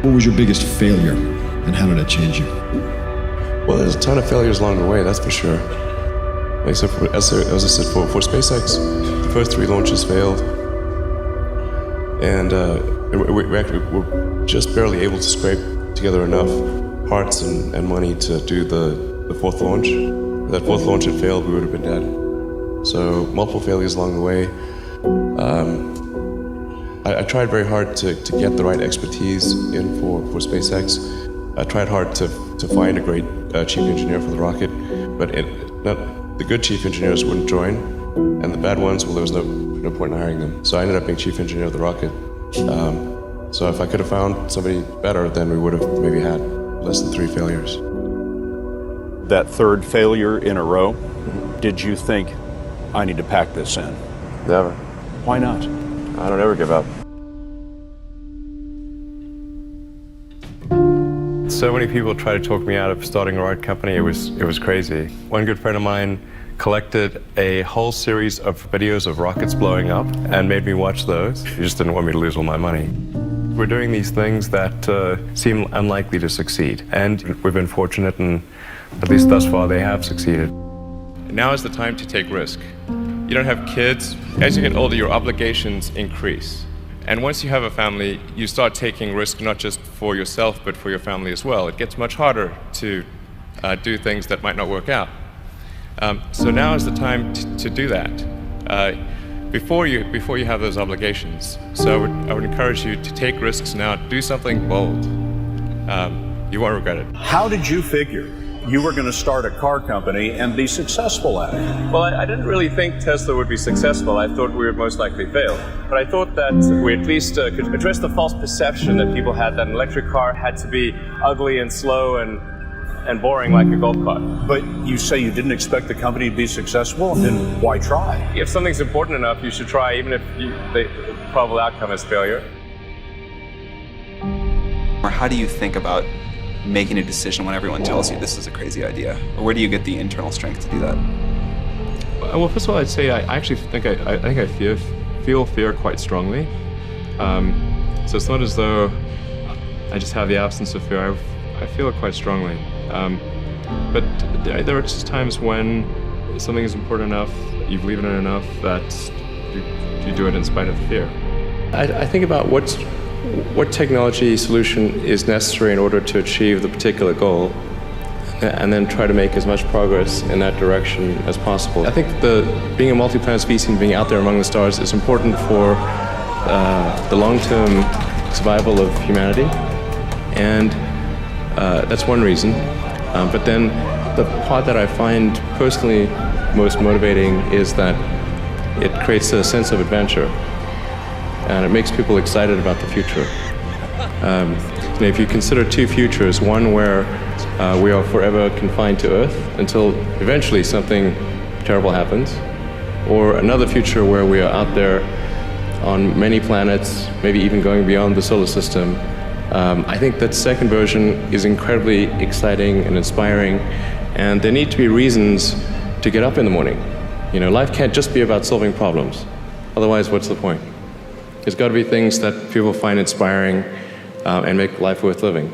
What was your biggest failure, and how did it change you? Well, there's a ton of failures along the way, that's for sure. Like I said, as I said, for SpaceX, the first 3 launches failed. And we're just barely able to scrape together enough parts and money to do the 4th launch. If that 4th launch had failed, we would have been dead. So multiple failures along the way. I tried very hard to get the right expertise in for SpaceX. I tried hard to find a great chief engineer for the rocket, but the good chief engineers wouldn't join, and the bad ones, well, there was no point in hiring them. So I ended up being chief engineer of the rocket. So if I could have found somebody better, then we would have maybe had less than 3 failures. That 3rd failure in a row, did you think, I need to pack this in? Never. Why not? I don't ever give up. So many people tried to talk me out of starting a rocket company. It was crazy. One good friend of mine collected a whole series of videos of rockets blowing up and made me watch those. He just didn't want me to lose all my money. We're doing these things that seem unlikely to succeed, and we've been fortunate, and at least thus far they have succeeded. Now is the time to take risk. You don't have kids. As you get older, your obligations increase. And once you have a family, you start taking risk not just for yourself, but for your family as well. It gets much harder to do things that might not work out. So now is the time to do that before you have those obligations. So I would encourage you to take risks now. Do something bold. You won't regret it. How did you figure you were going to start a car company and be successful at it? Well, I didn't really think Tesla would be successful. I thought we would most likely fail. But I thought that we at least could address the false perception that people had that an electric car had to be ugly and slow and boring like a golf cart. But you say you didn't expect the company to be successful, then why try? If something's important enough, you should try, even if the probable outcome is failure. Or how do you think about making a decision when everyone tells you this is a crazy idea? Or where do you get the internal strength to do that? Well, first of all, I'd say I actually think I feel fear quite strongly. So it's not as though I just have the absence of fear. I feel it quite strongly. But there are just times when something is important enough, you believe in it enough, that you do it in spite of the fear. I think about what technology solution is necessary in order to achieve the particular goal, and then try to make as much progress in that direction as possible. I think being a multi-planet species and being out there among the stars is important for the long-term survival of humanity, and that's one reason. But then the part that I find personally most motivating is that it creates a sense of adventure, and it makes people excited about the future. If you consider 2 futures, one where we are forever confined to Earth until eventually something terrible happens, or another future where we are out there on many planets, maybe even going beyond the solar system, I think that second version is incredibly exciting and inspiring, and there need to be reasons to get up in the morning. Life can't just be about solving problems. Otherwise, what's the point? There's got to be things that people find inspiring and make life worth living.